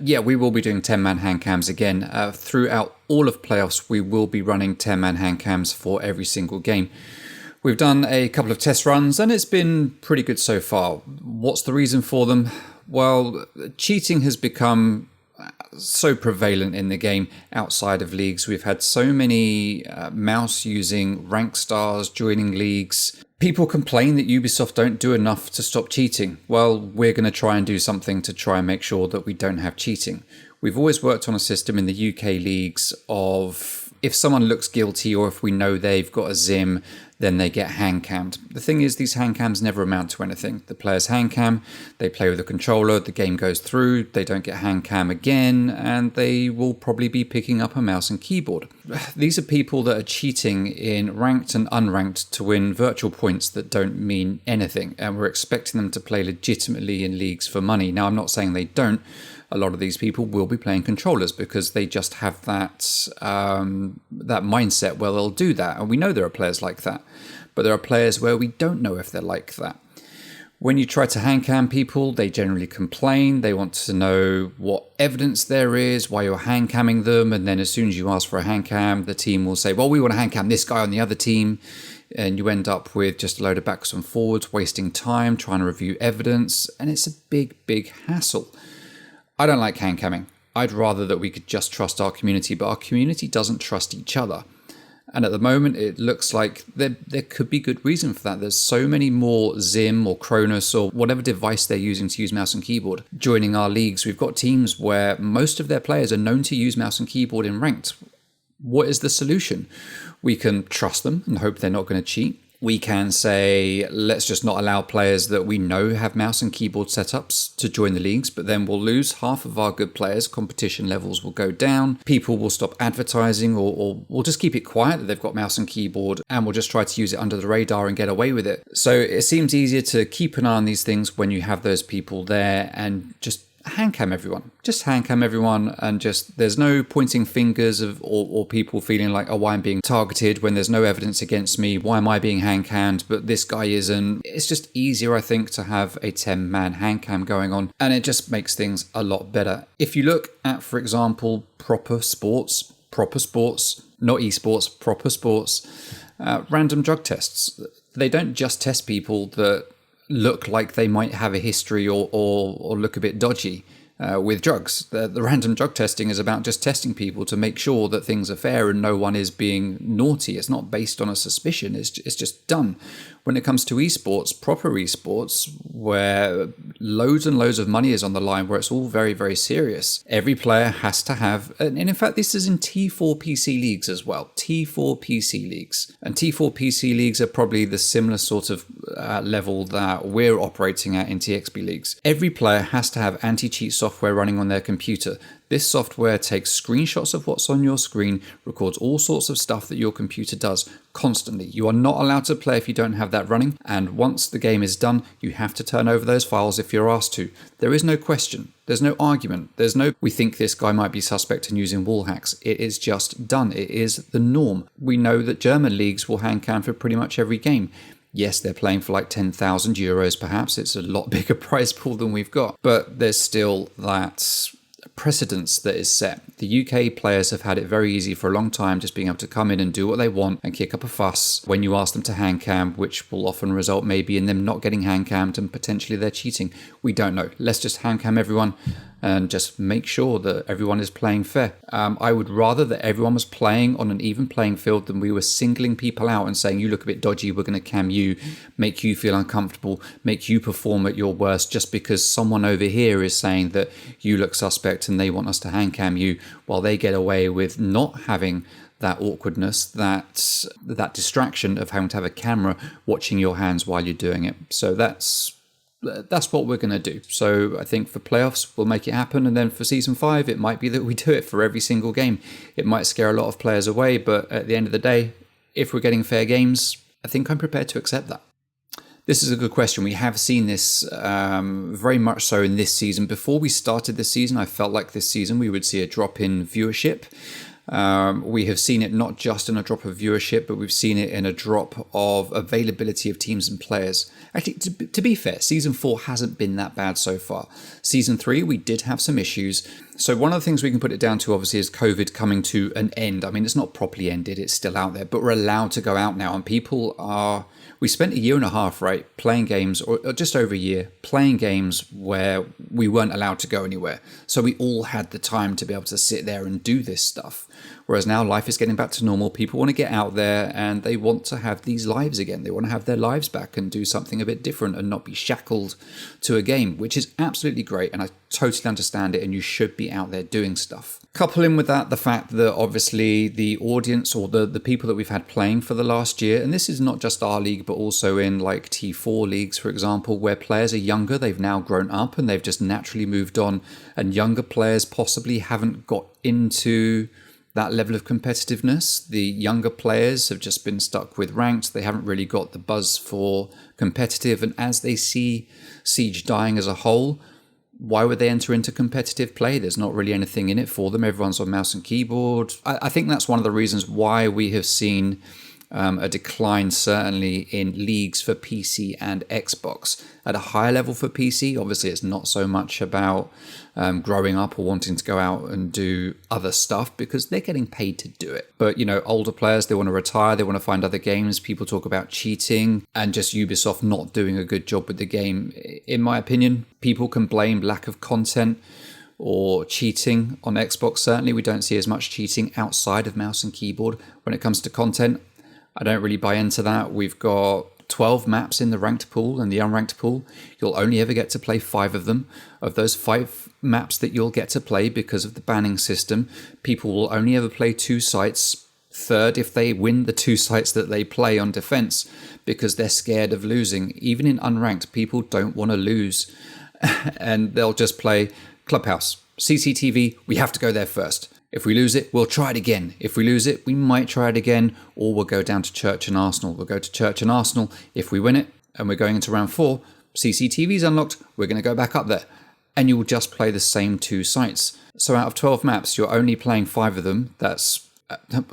Yeah, we will be doing 10-man hand cams again. Throughout all of playoffs, we will be running 10-man hand cams for every single game. We've done a couple of test runs and it's been pretty good so far. What's the reason for them? Well, cheating has become so prevalent in the game outside of leagues. We've had so many mouse using rank stars joining leagues. People complain that Ubisoft don't do enough to stop cheating. Well, we're going to try and do something to try and make sure that we don't have cheating. We've always worked on a system in the UK leagues of if someone looks guilty or if we know they've got a Zim, then they get hand cammed. The thing is, these hand cams never amount to anything. The players hand cam, they play with the controller, the game goes through, they don't get hand cam again, and they will probably be picking up a mouse and keyboard. These are people that are cheating in ranked and unranked to win virtual points that don't mean anything, and we're expecting them to play legitimately in leagues for money. Now, I'm not saying they don't. A lot of these people will be playing controllers because they just have that mindset where they'll do that. And we know there are players like that. But there are players where we don't know if they're like that. When you try to hand cam people, they generally complain. They want to know what evidence there is, why you're hand camming them. And then as soon as you ask for a hand cam, the team will say, well, we want to hand cam this guy on the other team. And you end up with just a load of backwards and forwards, wasting time, trying to review evidence. And it's a big, big hassle. I don't like hand camming. I'd rather that we could just trust our community, but our community doesn't trust each other. And at the moment, it looks like there could be good reason for that. There's so many more Zim or Cronus or whatever device they're using to use mouse and keyboard joining our leagues. We've got teams where most of their players are known to use mouse and keyboard in ranked. What is the solution? We can trust them and hope they're not going to cheat. We can say, let's just not allow players that we know have mouse and keyboard setups to join the leagues, but then we'll lose half of our good players. Competition levels will go down. People will stop advertising or we'll just keep it quiet that they've got mouse and keyboard and we'll just try to use it under the radar and get away with it. So it seems easier to keep an eye on these things when you have those people there and just hand cam everyone. Just hand cam everyone and just there's no pointing fingers of or people feeling like, oh, why I'm being targeted when there's no evidence against me. Why am I being hand cammed but this guy isn't? It's just easier, I think, to have a 10-man hand cam going on and it just makes things a lot better. If you look at, for example, proper sports, not esports, proper sports, random drug tests. They don't just test people that look like they might have a history or look a bit dodgy with drugs. The random drug testing is about just testing people to make sure that things are fair and no one is being naughty. It's not based on a suspicion. It's just done. When it comes to esports, proper esports, where loads and loads of money is on the line, where it's all very, very serious, every player has to have, and in fact, this is in T4 PC leagues as well, T4 PC leagues. And T4 PC leagues are probably the similar sort of level that we're operating at in TXB Leagues. Every player has to have anti-cheat software running on their computer. This software takes screenshots of what's on your screen, records all sorts of stuff that your computer does constantly. You are not allowed to play if you don't have that running, and once the game is done, you have to turn over those files if you're asked to. There is no question. There's no argument. There's no, we think this guy might be suspect in using wall hacks. It is just done. It is the norm. We know that German leagues will hand cam for pretty much every game. Yes, they're playing for like 10,000 euros perhaps. It's a lot bigger prize pool than we've got, but there's still that precedence that is set. The UK players have had it very easy for a long time, just being able to come in and do what they want and kick up a fuss when you ask them to hand cam, which will often result maybe in them not getting hand cammed and potentially they're cheating. We don't know. Let's just hand cam everyone and just make sure that everyone is playing fair. I would rather that everyone was playing on an even playing field than we were singling people out and saying, you look a bit dodgy, we're going to cam you, make you feel uncomfortable, make you perform at your worst just because someone over here is saying that you look suspect and they want us to hand cam you, while they get away with not having that awkwardness, that distraction of having to have a camera watching your hands while you're doing it. So that's what we're going to do. So I think for playoffs, we'll make it happen. And then for season 5, it might be that we do it for every single game. It might scare a lot of players away, but at the end of the day, if we're getting fair games, I think I'm prepared to accept that. This is a good question. We have seen this very much so in this season. Before we started this season, I felt like this season we would see a drop in viewership. We have seen it not just in a drop of viewership, but we've seen it in a drop of availability of teams and players. Actually, to be fair, Season 4 hasn't been that bad so far. Season 3, we did have some issues. So one of the things we can put it down to, obviously, is COVID coming to an end. I mean, it's not properly ended, it's still out there, but we're allowed to go out now, and people are... We spent a year and a half, right, playing games, or just over a year, playing games where we weren't allowed to go anywhere. So we all had the time to be able to sit there and do this stuff. Whereas now life is getting back to normal. People want to get out there and they want to have these lives again. They want to have their lives back and do something a bit different and not be shackled to a game, which is absolutely great. And I totally understand it. And you should be out there doing stuff. Couple in with that the fact that obviously the audience or the people that we've had playing for the last year, and this is not just our league, but also in like T4 leagues, for example, where players are younger, they've now grown up and they've just naturally moved on, and younger players possibly haven't got into that level of competitiveness. The younger players have just been stuck with ranked. They haven't really got the buzz for competitive, and as they see Siege dying as a whole, why would they enter into competitive play? There's not really anything in it for them. Everyone's on mouse and keyboard. I think that's one of the reasons why we have seen a decline, certainly in leagues for PC and Xbox. At a higher level for PC, obviously it's not so much about growing up or wanting to go out and do other stuff because they're getting paid to do it. But, you know, older players, they want to retire, they want to find other games. People talk about cheating and just Ubisoft not doing a good job with the game. In my opinion, people can blame lack of content or cheating on Xbox. Certainly we don't see as much cheating outside of mouse and keyboard when it comes to content. I don't really buy into that. We've got 12 maps in the ranked pool and the unranked pool. You'll only ever get to play 5 of them. Of those 5 maps that you'll get to play because of the banning system, people will only ever play 2 sites. Third, if they win the 2 sites that they play on defense, because they're scared of losing. Even in unranked, people don't want to lose. And they'll just play Clubhouse, CCTV, we have to go there first. If we lose it, we'll try it again. If we lose it, we might try it again, or we'll go down to Church and Arsenal. We'll go to Church and Arsenal. If we win it, and we're going into round 4, CCTV's unlocked, we're going to go back up there. And you will just play the same 2 sites. So out of 12 maps, you're only playing 5 of them. That's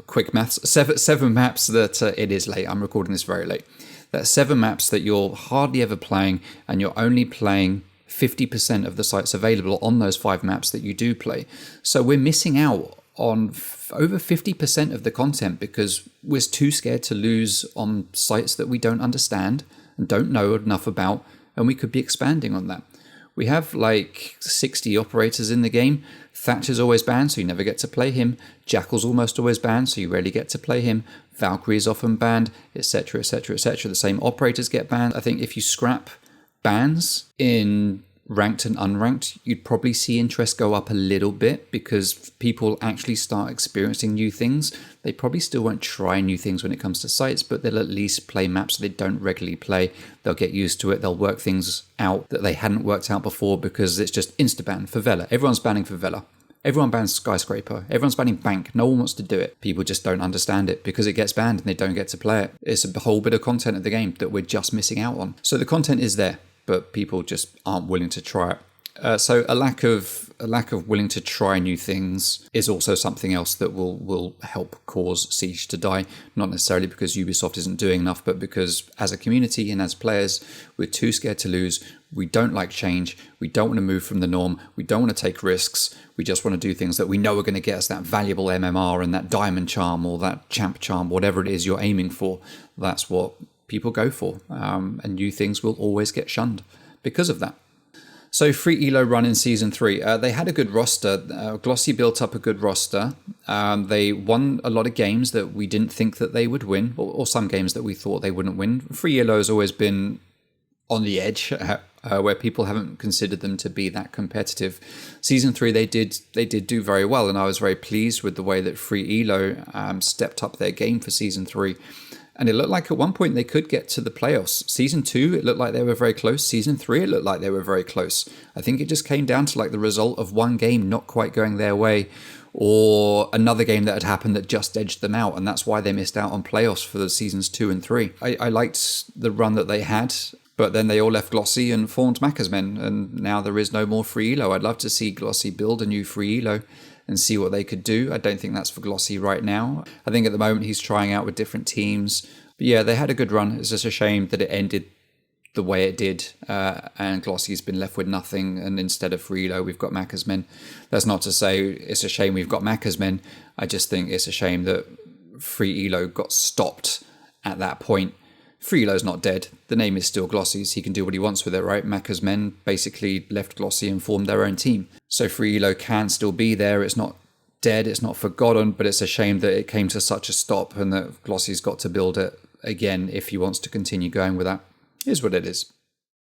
quick maths. 7 maps that it is late. I'm recording this very late. That's 7 maps that you're hardly ever playing, and you're only playing 50% of the sites available on those 5 maps that you do play. So we're missing out on over 50% of the content because we're too scared to lose on sites that we don't understand and don't know enough about, and we could be expanding on that. We have like 60 operators in the game. Thatcher's always banned, so you never get to play him. Jackal's almost always banned, so you rarely get to play him. Valkyrie is often banned, etc., etc., etc. The same operators get banned. I think if you scrap bans in ranked and unranked, you'd probably see interest go up a little bit because people actually start experiencing new things. They probably still won't try new things when it comes to sites, but they'll at least play maps they don't regularly play. They'll get used to it. They'll work things out that they hadn't worked out before because it's just insta-ban. Favela. Everyone's banning Favela. Everyone bans Skyscraper. Everyone's banning Bank. No one wants to do it. People just don't understand it because it gets banned and they don't get to play it. It's a whole bit of content of the game that we're just missing out on. So the content is there, but people just aren't willing to try it. So a lack of willing to try new things is also something else that will help cause Siege to die. Not necessarily because Ubisoft isn't doing enough, but because as a community and as players, we're too scared to lose. We don't like change. We don't want to move from the norm. We don't want to take risks. We just want to do things that we know are going to get us that valuable MMR and that diamond charm or that champ charm, whatever it is you're aiming for. That's what people go for. And new things will always get shunned because of that. So free ELO run in Season 3. They had a good roster. Glossy built up a good roster. They won a lot of games that we didn't think that they would win, or some games that we thought they wouldn't win. Free ELO has always been on the edge, where people haven't considered them to be that competitive. Season 3, they did do very well, and I was very pleased with the way that free ELO stepped up their game for Season 3. And it looked like at one point they could get to the playoffs. Season 2, it looked like they were very close. Season 3, it looked like they were very close. I think it just came down to like the result of one game not quite going their way, or another game that had happened that just edged them out. And that's why they missed out on playoffs for the Seasons 2 and 3. I liked the run that they had, but then they all left Glossy and formed Macca's Men, and now there is no more free ELO. I'd love to see Glossy build a new free ELO and see what they could do. I don't think that's for Glossy right now. I think at the moment he's trying out with different teams. But yeah, they had a good run. It's just a shame that it ended the way it did, and Glossy's been left with nothing, and instead of Free Elo we've got Macca's Men. That's not to say it's a shame we've got Macca's Men. I just think it's a shame that Free Elo got stopped at that point. Free Elo's not dead. The name is still Glossy's. He can do what he wants with it, right? Macca's Men basically left Glossy and formed their own team. So Free Elo can still be there. It's not dead, it's not forgotten, but it's a shame that it came to such a stop and that Glossy's got to build it again if he wants to continue going with that. Is what it is.